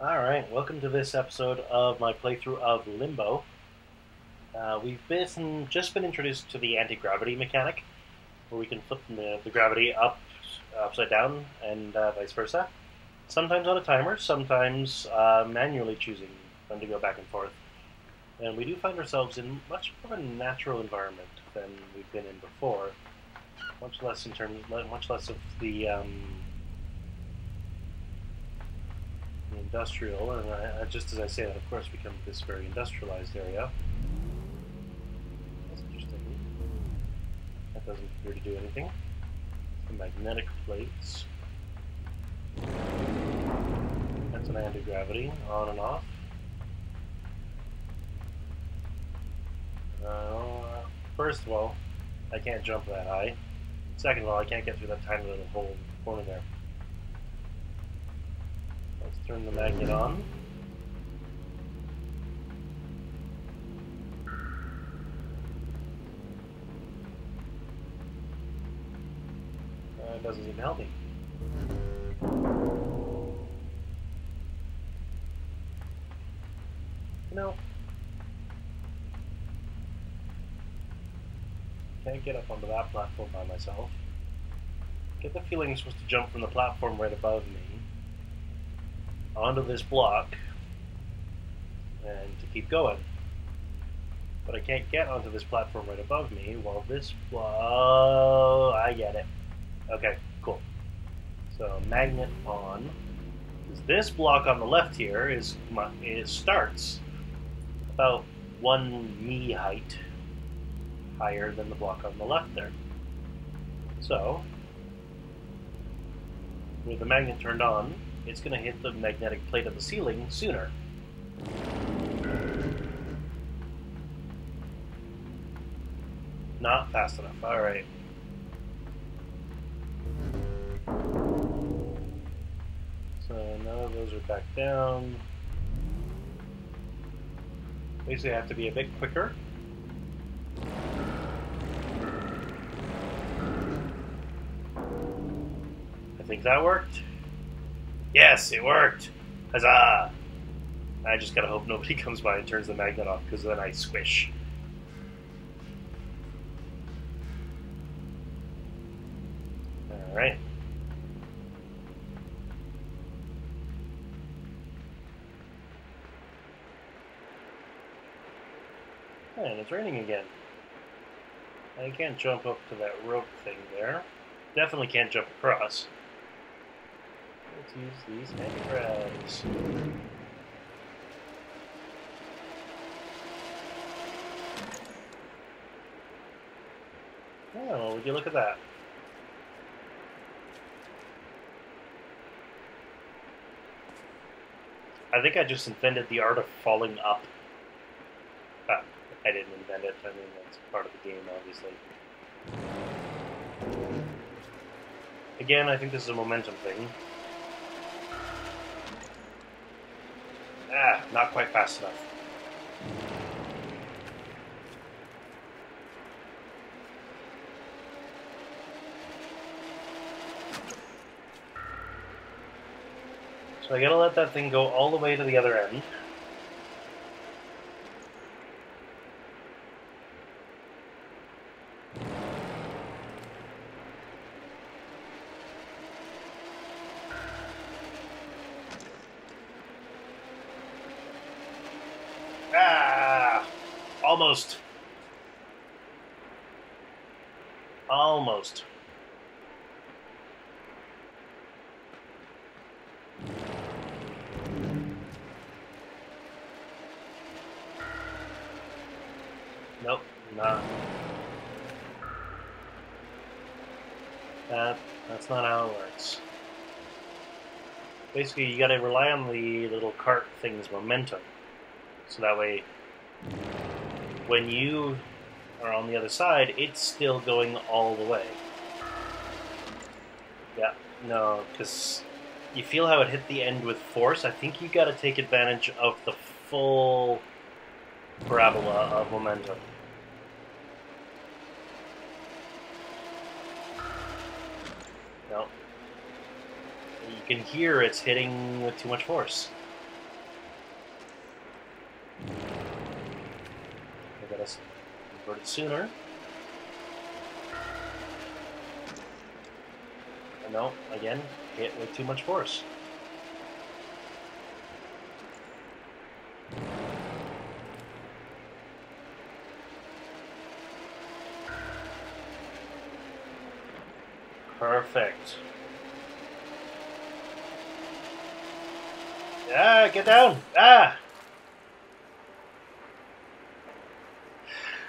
Alright, welcome to this episode of my playthrough of Limbo. Just been introduced to the anti-gravity mechanic, where we can flip the gravity upside down, and vice versa. Sometimes on a timer, sometimes manually choosing when to go back and forth. And we do find ourselves in much more of a natural environment than we've been in before. Much less of the industrial, and just as I say that, of course, we come to this very industrialized area. That's interesting. That doesn't appear to do anything. The magnetic plates. That's an anti-gravity, on and off. First of all, I can't jump that high. Second of all, I can't get through that tiny little hole in the corner there. Let's turn the magnet on. It doesn't even help me. No. Can't get up onto that platform by myself. Get the feeling I'm supposed to jump from the platform right above me onto this block and to keep going. But I can't get onto this platform right above me while this block... I get it. Okay, cool. So magnet on. This block on the left here starts about 1 me height higher than the block on the left there. So with the magnet turned on, it's going to hit the magnetic plate of the ceiling sooner. Not fast enough. Alright. So now those are back down. Basically, I have to be a bit quicker. I think that worked. Yes, it worked! Huzzah! I just gotta hope nobody comes by and turns the magnet off, because then I squish. Alright. And it's raining again. I can't jump up to that rope thing there. Definitely can't jump across. Let's use these anti-gravs. Oh, would you look at that? I think I just invented the art of falling up. I didn't invent it. I mean, that's part of the game, obviously. Again, I think this is a momentum thing. Not quite fast enough. So I gotta let that thing go all the way to the other end. Almost. Almost. Nope, not. That's not how it works. Basically, you gotta rely on the little cart thing's momentum. So that way, when you are on the other side, it's still going all the way. Yeah, no, because you feel how it hit the end with force. I think you gotta take advantage of the full parabola of momentum. No. You can hear it's hitting with too much force. Let's convert it sooner. No, again, hit with too much force. Perfect. Ah, get down! Ah!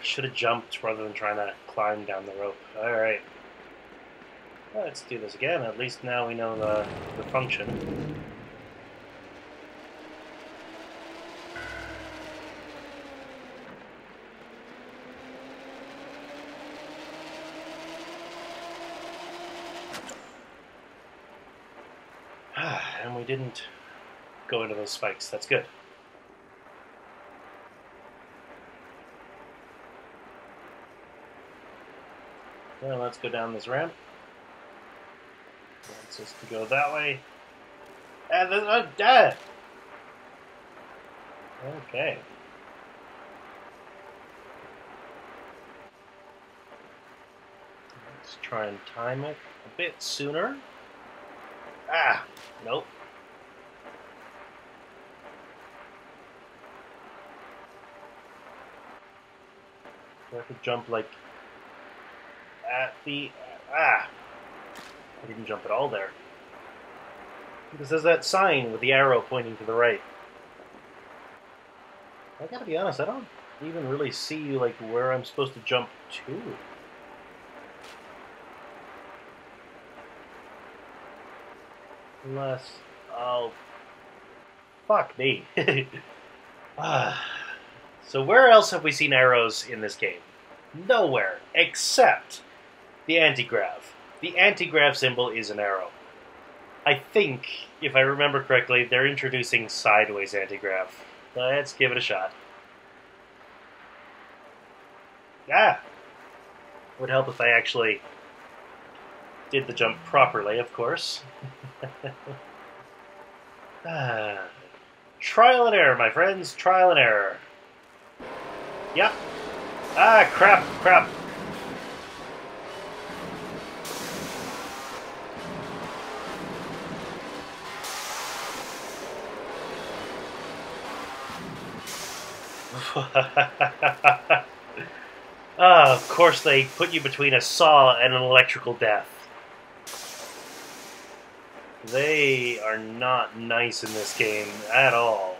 Should have jumped rather than trying to climb down the rope. Alright. Let's do this again. At least now we know the function. And we didn't go into those spikes. That's good. Now let's go down this ramp. Wants us to go that way. And then, okay. Let's try and time it a bit sooner. Ah, nope. Do I have to jump like at the... I didn't jump at all there. Because there's that sign with the arrow pointing to the right. I gotta be honest, I don't even really see like where I'm supposed to jump to. Unless... oh... fuck me. So where else have we seen arrows in this game? Nowhere, except the anti-grav. The anti-grav symbol is an arrow. I think, if I remember correctly, they're introducing sideways anti-grav. Let's give it a shot. Ah! Would help if I actually did the jump properly, of course. Trial and error, my friends. Trial and error. Yep. Ah, crap, crap. Of course they put you between a saw and an electrical death. They are not nice in this game at all.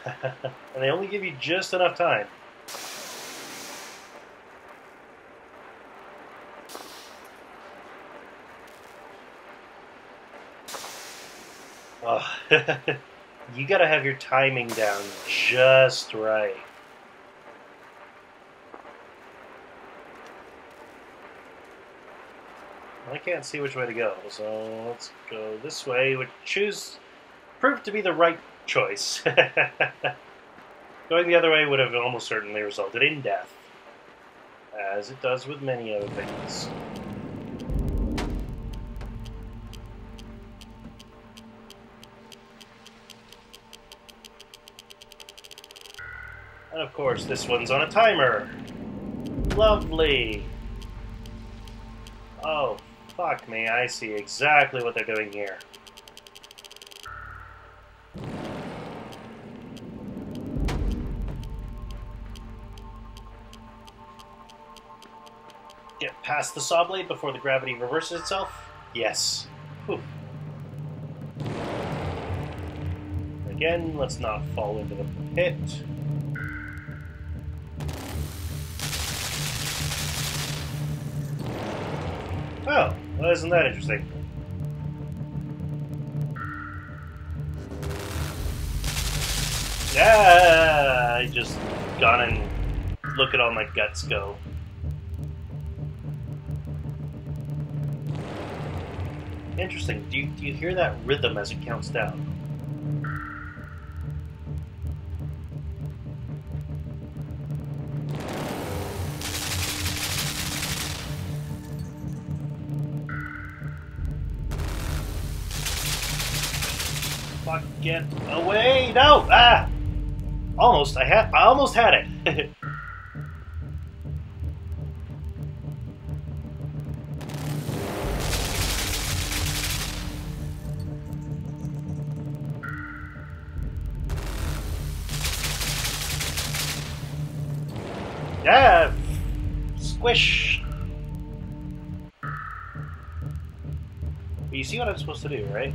And they only give you just enough time. Oh. You gotta have your timing down just right. I can't see which way to go, so let's go this way, which proved to be the right choice. Going the other way would have almost certainly resulted in death, as it does with many other things. And of course, this one's on a timer. Lovely. Oh, fuck me, I see exactly what they're doing here. Get past the saw blade before the gravity reverses itself? Yes. Whew. Again, let's not fall into the pit. Oh, well, isn't that interesting? Yeah, I just gone and look at all my guts go. Interesting. Do you hear that rhythm as it counts down? Fuck, get away! No! Ah! Almost. I almost had it. Yeah, squish. But you see what I'm supposed to do, right?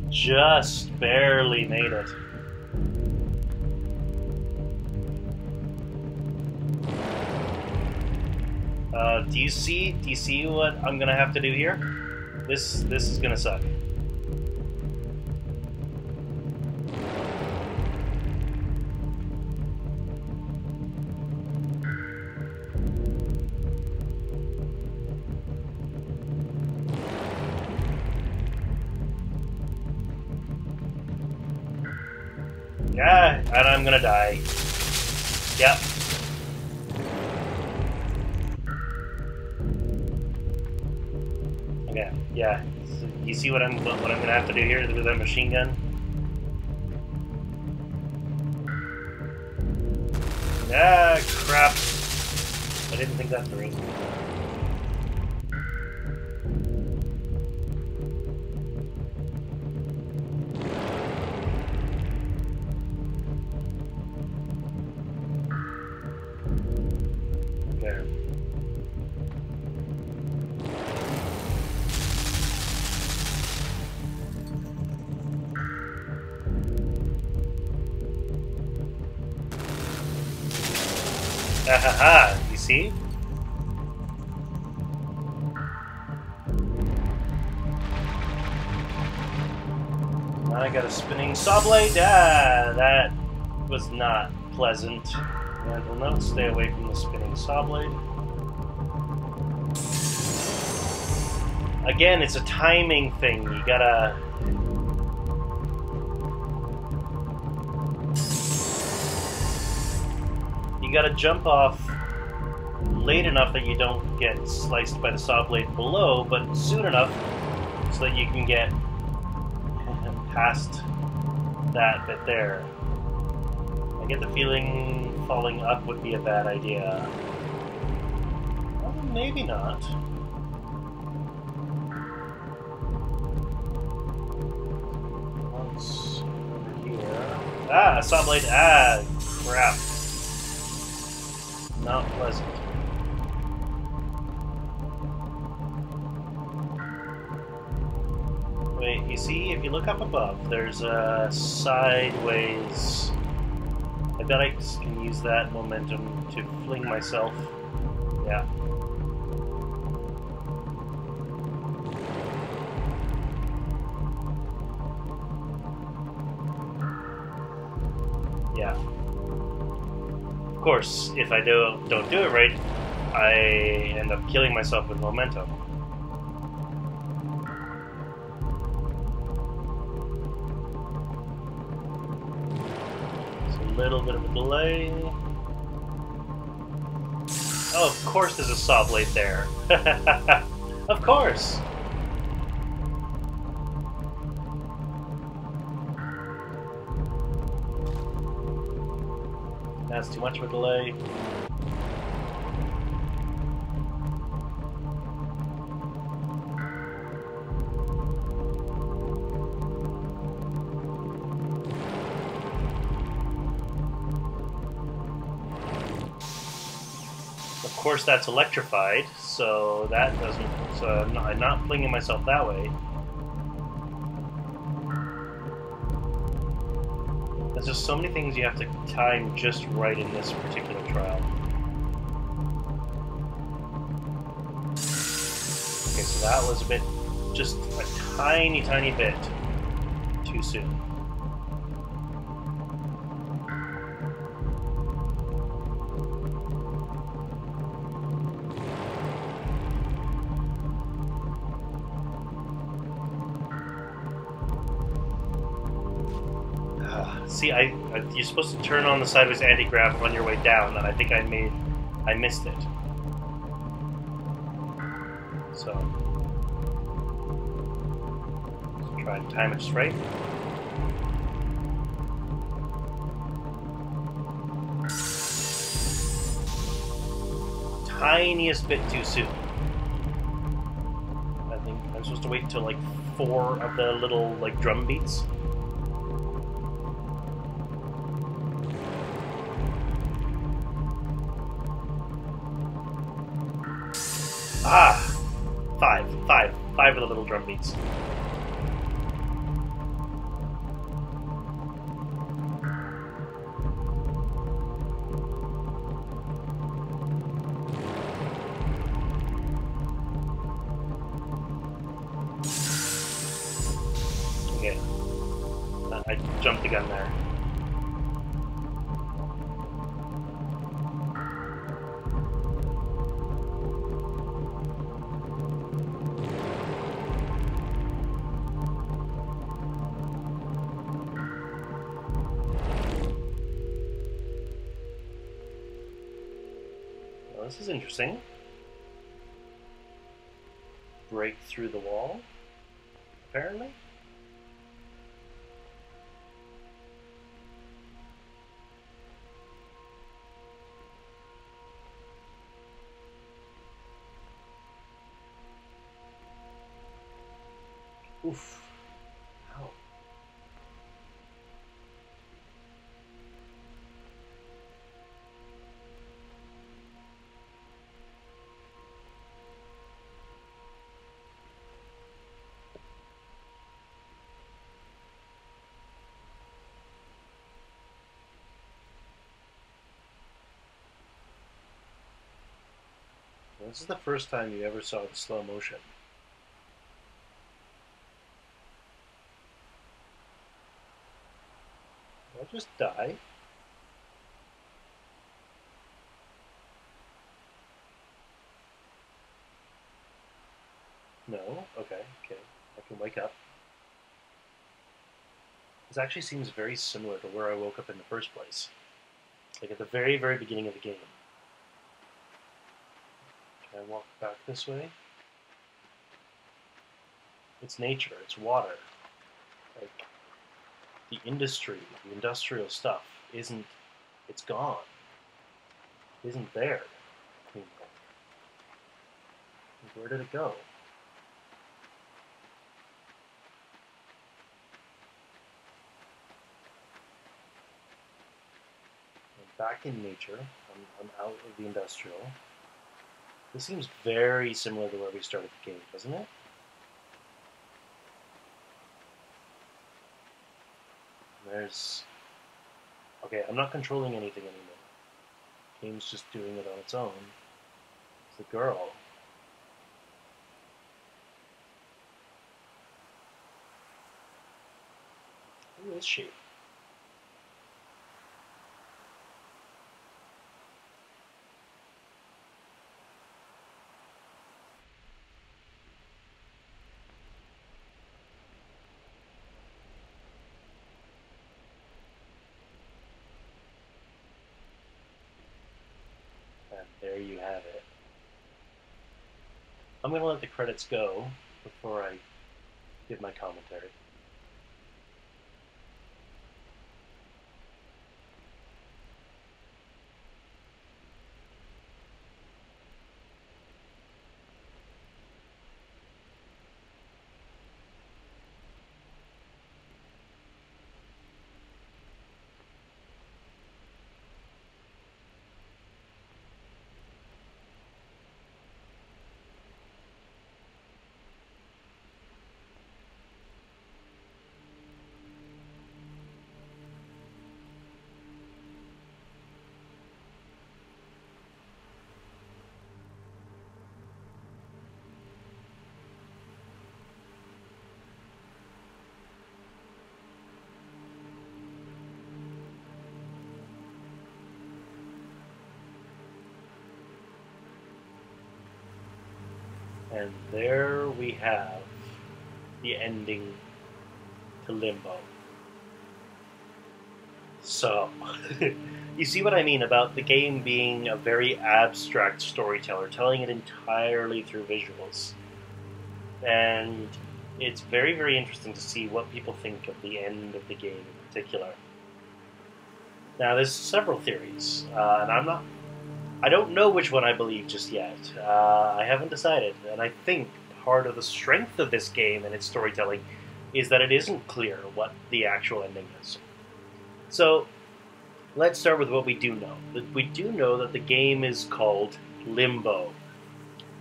Just barely made it. Do you see what I'm gonna have to do here? This is gonna suck. Yeah, and I'm gonna die. Yep. Okay, yeah. So you see what I'm gonna have to do here with that machine gun? Ah, crap. I didn't think that through. There. Ahaha, you see? Now I got a spinning saw blade. Ah, that was not pleasant. Mental note, stay away from the spinning saw blade. Again, it's a timing thing. You gotta... You gotta jump off late enough that you don't get sliced by the saw blade below, but soon enough so that you can get past that bit there. I get the feeling falling up would be a bad idea. Well, maybe not. Once over here. Ah, a saw blade. Ah, crap. Not pleasant. Wait, you see, if you look up above, there's a sideways... I bet I can use that momentum to fling myself. Yeah. Yeah. Of course, if I don't do it right, I end up killing myself with momentum. It's a little bit of a delay. Oh, of course there's a saw blade there. Of course! That's too much of a delay. Of course, that's electrified, so that doesn't. So I'm not flinging myself that way. There's just so many things you have to time just right in this particular trial. Okay, so that was a bit, just a tiny, tiny bit too soon. see, you're supposed to turn on the sideways anti-grav on your way down, and I think I missed it. So, let's try and time it just right. Tiniest bit too soon. I think I'm supposed to wait until like 4 of the little like drum beats. Ah! 5 of the little drum beats. Okay. I jumped the gun there. This is interesting. Break through the wall, apparently. Oof. Ow. This is the first time you ever saw the slow motion. I'll just die. No? Okay. I can wake up. This actually seems very similar to where I woke up in the first place. Like at the very, very beginning of the game. Can I walk back this way? It's nature, it's water. Like, the industry, the industrial stuff it's gone. It isn't there anymore. Where did it go? I'm back in nature. I'm out of the industrial. This seems very similar to where we started the game, doesn't it? Okay, I'm not controlling anything anymore. The game's just doing it on its own. It's the girl. Who is she? And there you have it. I'm going to let the credits go before I give my commentary. And there we have the ending to Limbo. So, you see what I mean about the game being a very abstract storyteller, telling it entirely through visuals. And it's very, very interesting to see what people think of the end of the game in particular. Now, there's several theories, and I don't know which one I believe just yet. I haven't decided, and I think part of the strength of this game and its storytelling is that it isn't clear what the actual ending is. So, let's start with what we do know. We do know that the game is called Limbo.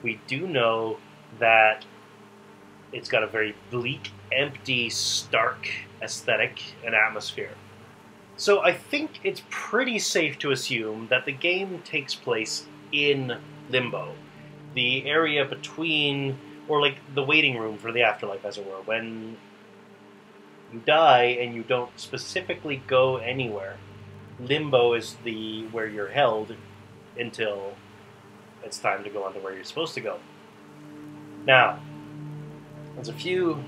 We do know that it's got a very bleak, empty, stark aesthetic and atmosphere. So I think it's pretty safe to assume that the game takes place in Limbo, the area between, or like the waiting room for the afterlife, as it were, when you die and you don't specifically go anywhere. Limbo is where you're held until it's time to go on to where you're supposed to go. Now, there's a few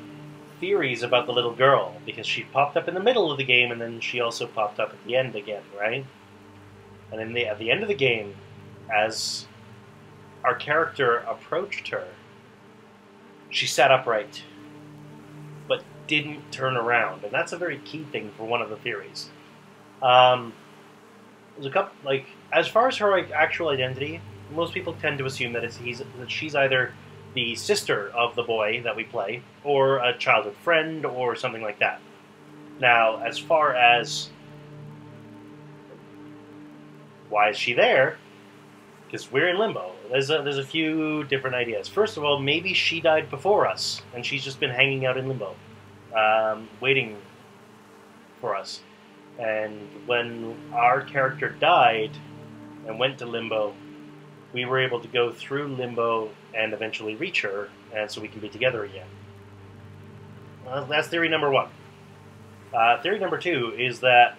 theories about the little girl, because she popped up in the middle of the game and then she also popped up at the end again, right? And at the end of the game, as our character approached her, she sat upright, but didn't turn around, and that's a very key thing for one of the theories. There's a couple, like, as far as her actual identity, most people tend to assume that she's either the sister of the boy that we play, or a childhood friend, or something like that. Now, as far as why is she there, because we're in Limbo, there's a few different ideas. First of all, maybe she died before us, and she's just been hanging out in Limbo, waiting for us. And when our character died and went to Limbo, we were able to go through Limbo and eventually reach her, and so we can be together again. That's theory number one. Theory number two is that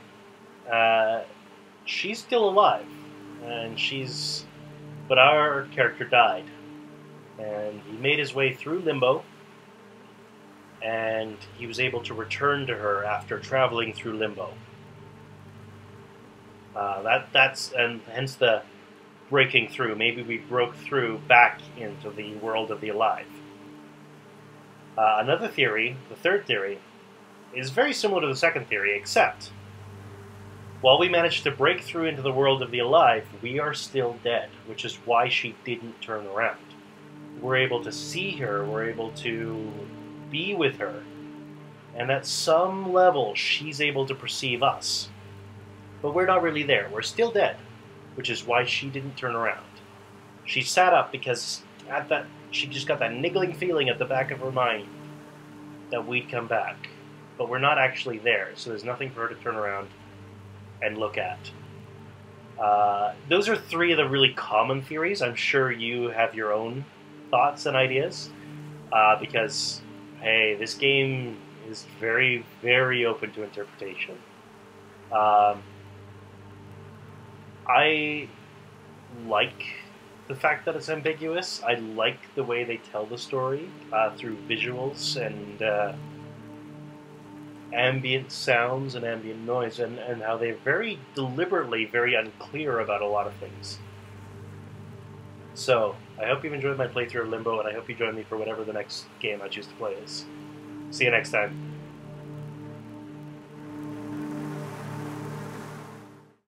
she's still alive, but our character died, and he made his way through Limbo, and he was able to return to her after traveling through Limbo. And hence the breaking through. Maybe we broke through back into the world of the alive. Another theory, the third theory, is very similar to the second theory, except while we managed to break through into the world of the alive, we are still dead, which is why she didn't turn around. We're able to see her, we're able to be with her, and at some level she's able to perceive us. But we're not really there, we're still dead, which is why she didn't turn around. She sat up because she just got that niggling feeling at the back of her mind that we'd come back. But we're not actually there, so there's nothing for her to turn around and look at. Those are three of the really common theories. I'm sure you have your own thoughts and ideas, because, hey, this game is very, very open to interpretation. I like the fact that it's ambiguous. I like the way they tell the story through visuals and ambient sounds and ambient noise, and how they're very deliberately very unclear about a lot of things. So, I hope you've enjoyed my playthrough of Limbo, and I hope you join me for whatever the next game I choose to play is. See you next time.